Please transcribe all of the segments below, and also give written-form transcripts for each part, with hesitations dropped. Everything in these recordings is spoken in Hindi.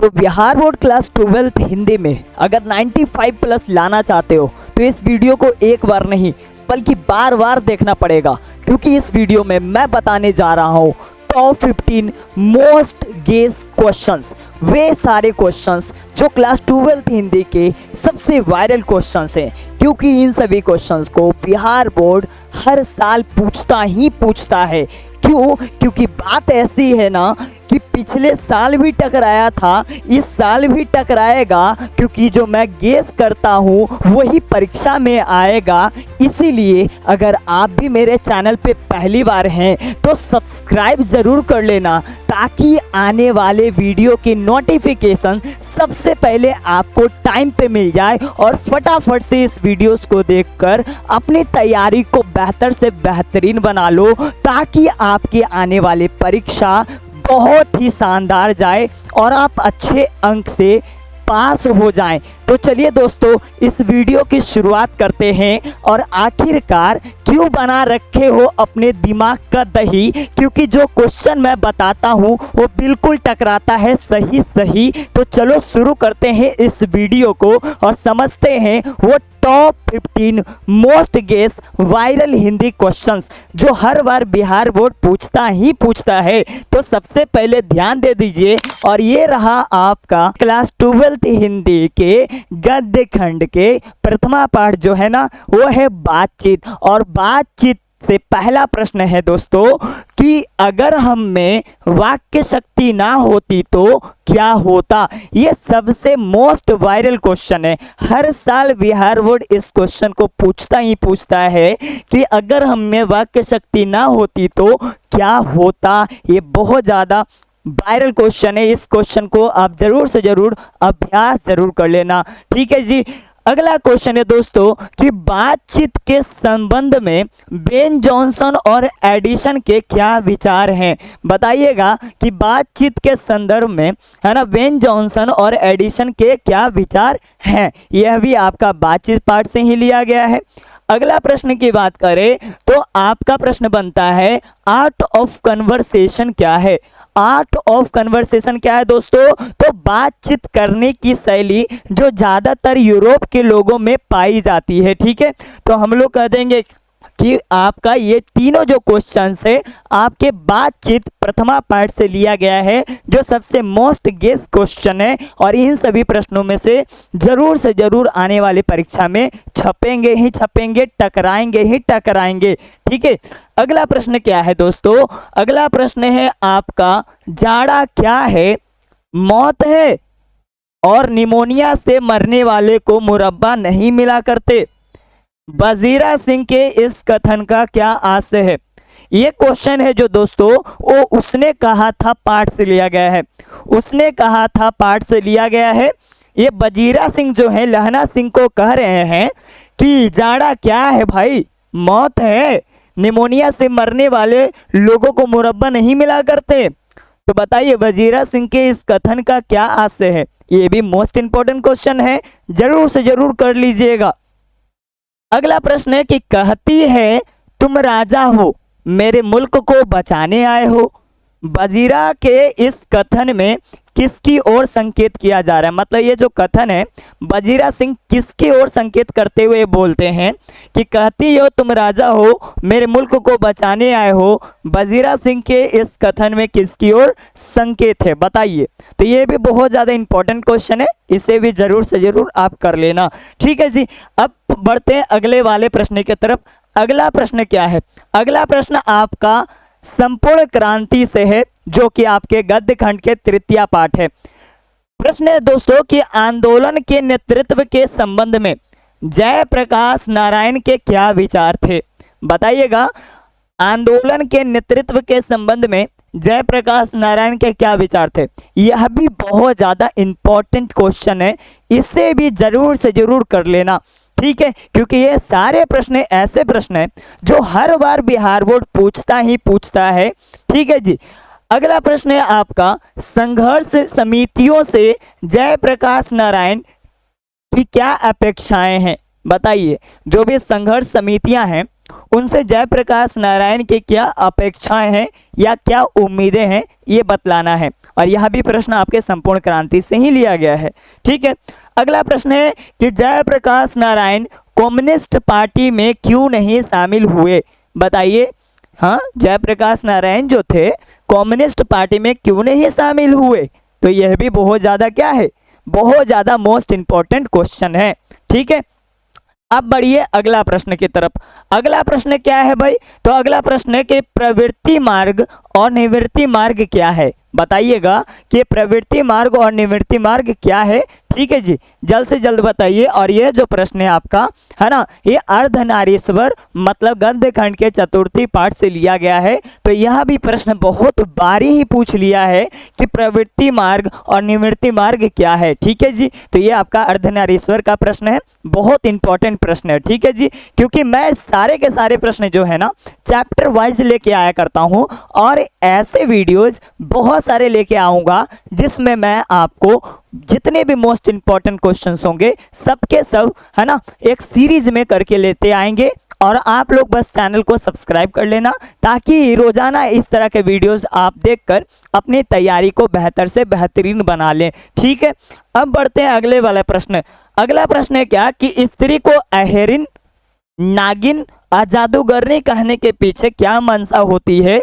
तो Bihar board class 12th Hindi में अगर 95 प्लस लाना चाहते हो तो इस वीडियो को एक बार नहीं बल्कि बार बार देखना पड़ेगा, क्योंकि इस वीडियो में मैं बताने जा रहा हूँ टॉप 15 मोस्ट गेस क्वेश्चंस। वे सारे क्वेश्चंस जो क्लास 12th हिंदी के सबसे वायरल क्वेश्चंस हैं, क्योंकि इन सभी क्वेश्चंस को बिहार बोर्ड हर साल पूछता ही पूछता है। क्यों? क्योंकि बात ऐसी है ना कि पिछले साल भी टकराया था, इस साल भी टकराएगा, क्योंकि जो मैं गेस करता हूँ वही परीक्षा में आएगा। इसीलिए अगर आप भी मेरे चैनल पे पहली बार हैं तो सब्सक्राइब ज़रूर कर लेना, ताकि आने वाले वीडियो की नोटिफिकेशन सबसे पहले आपको टाइम पे मिल जाए और फटाफट से इस वीडियोस को देखकर अपनी तैयारी को बेहतर से बेहतरीन बना लो, ताकि आपकी आने वाली परीक्षा बहुत ही शानदार जाए और आप अच्छे अंक से पास हो जाएं। तो चलिए दोस्तों, इस वीडियो की शुरुआत करते हैं। और आखिरकार क्यों बना रखे हो अपने दिमाग का दही, क्योंकि जो क्वेश्चन मैं बताता हूँ वो बिल्कुल टकराता है सही। तो चलो शुरू करते हैं इस वीडियो को और समझते हैं वो top 15 most guess viral Hindi questions जो हर बार बिहार बोर्ड पूछता है। तो सबसे पहले ध्यान दे दीजिए, और ये रहा आपका क्लास 12th हिंदी के गद्य खंड के प्रथमा पाठ जो है ना, वो है बातचीत। और बातचीत से पहला प्रश्न है दोस्तों कि अगर हम में वाक्य शक्ति ना होती तो क्या होता। ये सबसे मोस्ट वायरल क्वेश्चन है। हर साल बिहार बोर्ड इस क्वेश्चन को पूछता है कि अगर हम में वाक्य शक्ति ना होती तो क्या होता। ये बहुत ज़्यादा वायरल क्वेश्चन है। इस क्वेश्चन को आप जरूर से जरूर अभ्यास जरूर कर लेना, ठीक है जी। अगला क्वेश्चन है दोस्तों कि बातचीत के संबंध में बेन जॉनसन और एडिसन के क्या विचार हैं। बताइएगा कि बातचीत के संदर्भ में है ना, बेन जॉनसन और एडिसन के क्या विचार हैं। यह भी आपका बातचीत पाठ से ही लिया गया है। अगला प्रश्न की बात करें तो आपका प्रश्न बनता है आर्ट ऑफ कन्वर्सेशन क्या है। आर्ट ऑफ कन्वर्सेशन क्या है दोस्तों? तो बातचीत करने की शैली जो ज़्यादातर यूरोप के लोगों में पाई जाती है, ठीक है। तो हम लोग कह देंगे कि आपका ये तीनों जो क्वेश्चंस है आपके बातचीत प्रथमा पाठ से लिया गया है, जो सबसे मोस्ट गेस क्वेश्चन है। और इन सभी प्रश्नों में से जरूर आने वाली परीक्षा में छपेंगे, टकराएंगे, ठीक है। अगला प्रश्न क्या है दोस्तों? अगला प्रश्न है आपका जाड़ा क्या है? मौत है और निमोनिया से मरने वाले को मुरब्बा नहीं मिला करते। वजीरा सिंह के इस कथन का क्या आशय है। ये क्वेश्चन है जो दोस्तों वो उसने कहा था पाठ से लिया गया है। ये वजीरा सिंह जो है लहना सिंह को कह रहे हैं कि जाड़ा क्या है भाई? मौत है, निमोनिया से मरने वाले लोगों को मुरब्बा नहीं मिला करते। तो बताइए वजीरा सिंह के इस कथन का क्या आशय है। ये भी मोस्ट इंपॉर्टेंट क्वेश्चन है, जरूर से जरूर कर लीजिएगा। अगला प्रश्न है कि कहती है तुम राजा हो, मेरे मुल्क को बचाने आए हो। वजीरा के इस कथन में किसकी ओर संकेत किया जा रहा है? मतलब ये जो कथन है वजीरा सिंह किसकी ओर संकेत करते हुए बोलते हैं कि कहती हो तुम राजा हो, मेरे मुल्क को बचाने आए हो। वजीरा सिंह के इस कथन में किसकी ओर संकेत है, बताइए। तो ये भी बहुत ज़्यादा इंपॉर्टेंट क्वेश्चन है, इसे भी जरूर से जरूर आप कर लेना, ठीक है जी। अब बढ़ते हैं अगले वाले प्रश्न की तरफ। अगला प्रश्न क्या है? अगला प्रश्न आपका संपूर्ण क्रांति से है, जो कि आपके गद्य खंड के तृतीय पाठ है। प्रश्न है दोस्तों कि आंदोलन के नेतृत्व के संबंध में जयप्रकाश नारायण के क्या विचार थे। बताइएगा आंदोलन के नेतृत्व के संबंध में जयप्रकाश नारायण के क्या विचार थे। यह भी बहुत ज़्यादा इंपॉर्टेंट क्वेश्चन है, इसे भी जरूर से जरूर कर लेना, ठीक है, क्योंकि ये सारे प्रश्न ऐसे प्रश्न हैं जो हर बार बिहार बोर्ड पूछता है, ठीक है जी। अगला प्रश्न है आपका संघर्ष समितियों से जयप्रकाश नारायण की क्या अपेक्षाएं हैं। बताइए जो भी संघर्ष समितियां हैं उनसे जयप्रकाश नारायण की क्या अपेक्षाएं हैं या क्या उम्मीदें हैं, ये बतलाना है। और यह भी प्रश्न आपके संपूर्ण क्रांति से ही लिया गया है। ठीक है, अगला प्रश्न है कि जयप्रकाश नारायण कम्युनिस्ट पार्टी में क्यों नहीं शामिल हुए? बताइए। हाँ, जयप्रकाश नारायण जो थे कम्युनिस्ट पार्टी में क्यों नहीं शामिल हुए? तो यह भी बहुत ज़्यादा क्या है, बहुत ज़्यादा मोस्ट इंपॉर्टेंट क्वेश्चन है। ठीक है, अब बढ़िए अगला प्रश्न की तरफ। अगला प्रश्न क्या है भाई? तो अगला प्रश्न है कि प्रवृत्ति मार्ग और निवृत्ति मार्ग क्या है? बताइएगा कि प्रवृत्ति मार्ग और निवृत्ति मार्ग क्या है। ठीक है जी, जल्द से जल्द बताइए। और ये जो प्रश्न है आपका, है ना, ये अर्धनारीश्वर मतलब गद्य खंड के चतुर्थी पाठ से लिया गया है। तो यह भी प्रश्न बहुत बारी ही पूछ लिया है कि प्रवृत्ति मार्ग और निवृत्ति मार्ग क्या है। ठीक है जी, तो ये आपका अर्धनारीश्वर का प्रश्न है, बहुत इंपॉर्टेंट प्रश्न है। ठीक है जी, क्योंकि मैं सारे के सारे प्रश्न जो है ना चैप्टर वाइज लेके आया करता हूँ, और ऐसे वीडियोज बहुत सारे लेके आऊँगा जिसमें मैं आपको जितने भी मोस्ट इंपॉर्टेंट क्वेश्चंस होंगे सबके सब, है ना, एक सीरीज में करके लेते आएंगे। और आप लोग बस चैनल को सब्सक्राइब कर लेना ताकि रोजाना इस तरह के वीडियोस आप देखकर अपनी तैयारी को बेहतर से बेहतरीन बना लें। ठीक है, अब बढ़ते हैं अगले वाले प्रश्न। अगला प्रश्न है क्या कि स्त्री को अहेरिन, नागिन, जादूगरनी कहने के पीछे क्या मंशा होती है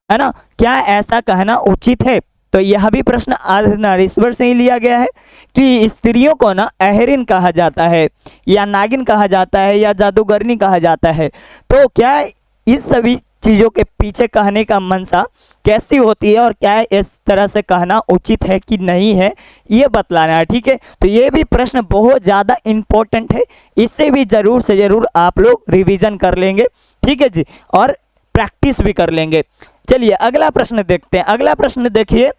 ना, क्या ऐसा कहना उचित है? तो यह भी प्रश्न अर्धनारीश्वर से ही लिया गया है कि स्त्रियों को ना अहेरिन कहा जाता है या नागिन कहा जाता है या जादूगरनी कहा जाता है। तो क्या इस सभी चीज़ों के पीछे कहने का मंशा कैसी होती है और क्या इस तरह से कहना उचित है कि नहीं है, ये बतलाना है। ठीक है, तो ये भी प्रश्न बहुत ज़्यादा इम्पोर्टेंट है, इससे भी ज़रूर से ज़रूर आप लोग रिवीजन कर लेंगे। ठीक है जी, और प्रैक्टिस भी कर लेंगे। चलिए अगला प्रश्न देखते हैं। अगला प्रश्न देखिए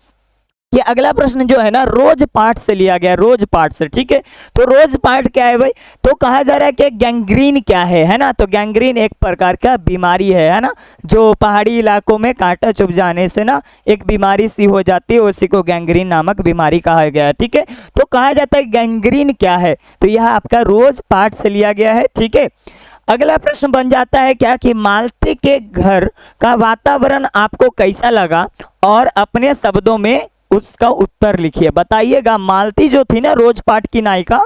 कि अगला प्रश्न जो है ना रोज पाठ से लिया गया, रोज पाठ से। ठीक है, तो रोज पाठ क्या है भाई? तो कहा जा रहा है कि गैंग्रीन क्या है ना, तो गैंग्रीन एक प्रकार का बीमारी है ना, जो पहाड़ी इलाकों में कांटा चुभ जाने से ना एक बीमारी सी हो जाती है, उसी को गैंग्रीन नामक बीमारी कहा गया है। ठीक है, तो कहा जाता है गैंग्रीन क्या है? तो यह आपका रोज पाठ से लिया गया है। ठीक है, अगला प्रश्न बन जाता है क्या कि मालती के घर का वातावरण आपको कैसा लगा और अपने शब्दों में उसका उत्तर लिखिए। बताइएगा, मालती जो थी ना रोज पाठ की नायिका,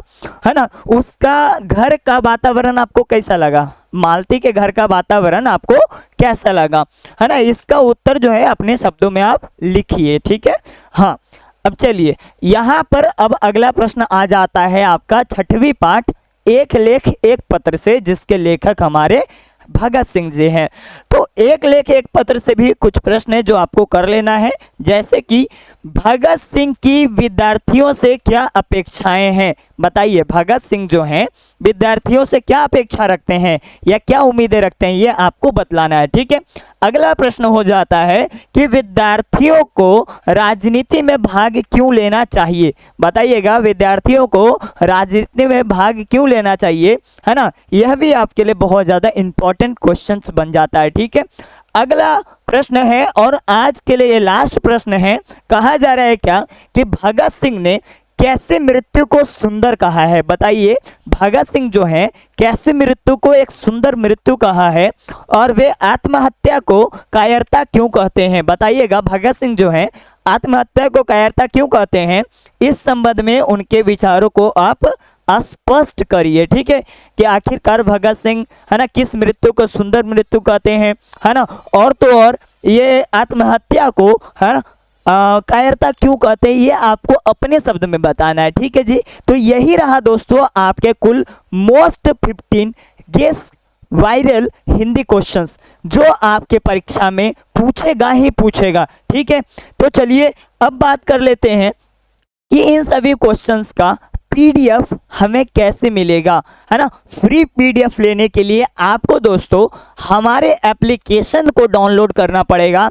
है ना, उसका घर का वातावरण आपको कैसा लगा? मालती के घर का वातावरण आपको कैसा लगा, है ना, इसका उत्तर जो है अपने शब्दों में आप लिखिए। ठीक है, हाँ। अब चलिए यहाँ पर अब अगला प्रश्न आ जाता है आपका छठवीं पाठ एक लेख एक पत्र से, जिसके लेखक हमारे भगत सिंह जी हैं। तो एक लेख एक पत्र से भी कुछ प्रश्न है जो आपको कर लेना है, जैसे कि भगत सिंह की विद्यार्थियों से क्या अपेक्षाएं हैं? बताइए, भगत सिंह जो हैं विद्यार्थियों से क्या अपेक्षा रखते हैं या क्या उम्मीदें रखते हैं, ये आपको बतलाना है। ठीक है, अगला प्रश्न हो जाता है कि विद्यार्थियों को राजनीति में भाग क्यों लेना चाहिए? बताइएगा, विद्यार्थियों को राजनीति में भाग क्यों लेना चाहिए, है ना, यह भी आपके लिए बहुत ज़्यादा इंपॉर्टेंट क्वेश्चंस बन जाता है। ठीक है, अगला प्रश्न है और आज के लिए ये लास्ट प्रश्न है। कहा जा रहा है क्या कि भगत सिंह ने कैसे मृत्यु को सुंदर कहा है? बताइए, भगत सिंह जो हैं कैसे मृत्यु को एक सुंदर मृत्यु कहा है और वे आत्महत्या को कायरता क्यों कहते हैं? बताइएगा, भगत सिंह जो हैं आत्महत्या को कायरता क्यों कहते हैं? इस संबंध में उनके विचारों को आप स्पष्ट करिए। ठीक है, कि आखिरकार भगत सिंह, है ना, किस मृत्यु को सुंदर मृत्यु कहते हैं, है ना, और तो और ये आत्महत्या को, है ना, कायरता क्यों कहते हैं, ये आपको अपने शब्द में बताना है। ठीक है जी, तो यही रहा दोस्तों आपके कुल most 15 guess viral Hindi questions जो आपके परीक्षा में पूछेगा ही पूछेगा। ठीक है, तो चलिए अब बात कर लेते हैं कि इन सभी क्वेश्चंस का पीडीएफ हमें कैसे मिलेगा, है ना। फ्री पीडीएफ लेने के लिए आपको दोस्तों हमारे एप्लीकेशन को डाउनलोड करना पड़ेगा।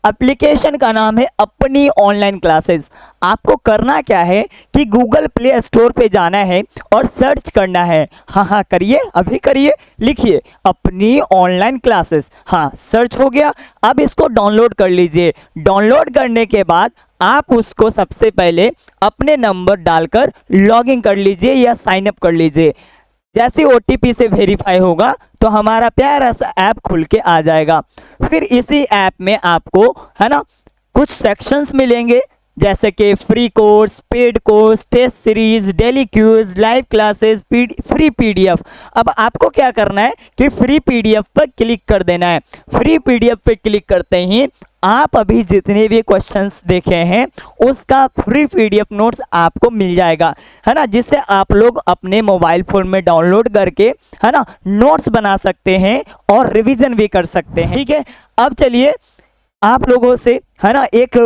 एप्लीकेशन का नाम है अपनी ऑनलाइन क्लासेस। आपको करना क्या है कि गूगल प्ले स्टोर पे जाना है और सर्च करना है। हाँ करिए, अभी करिए, लिखिए अपनी ऑनलाइन क्लासेस। हाँ, सर्च हो गया, अब इसको डाउनलोड कर लीजिए। डाउनलोड करने के बाद आप उसको सबसे पहले अपने नंबर डालकर लॉगिन कर लीजिए या साइन अप कर लीजिए। जैसे OTP से वेरीफाई होगा तो हमारा प्यारा सा ऐप खुल के आ जाएगा। फिर इसी ऐप में आपको, है ना, कुछ सेक्शंस मिलेंगे जैसे कि free course, paid course, test series, daily quiz, live classes, free PDF. अब आपको क्या करना है कि फ्री पीडीएफ पर क्लिक कर देना है। फ्री पीडीएफ पे क्लिक करते ही आप अभी जितने भी क्वेश्चंस देखे हैं उसका फ्री पीडीएफ नोट्स आपको मिल जाएगा, है ना, जिससे आप लोग अपने मोबाइल फ़ोन में डाउनलोड करके, है ना, नोट्स बना सकते हैं और रिवीजन भी कर सकते हैं। ठीक है, अब चलिए आप लोगों से, है ना, एक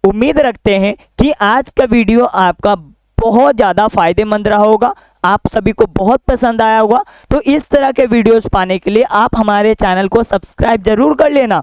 उम्मीद रखते हैं कि आज का वीडियो आपका बहुत ज़्यादा फायदेमंद रहा होगा, आप सभी को बहुत पसंद आया होगा। तो इस तरह के वीडियोस पाने के लिए आप हमारे चैनल को सब्सक्राइब जरूर कर लेना।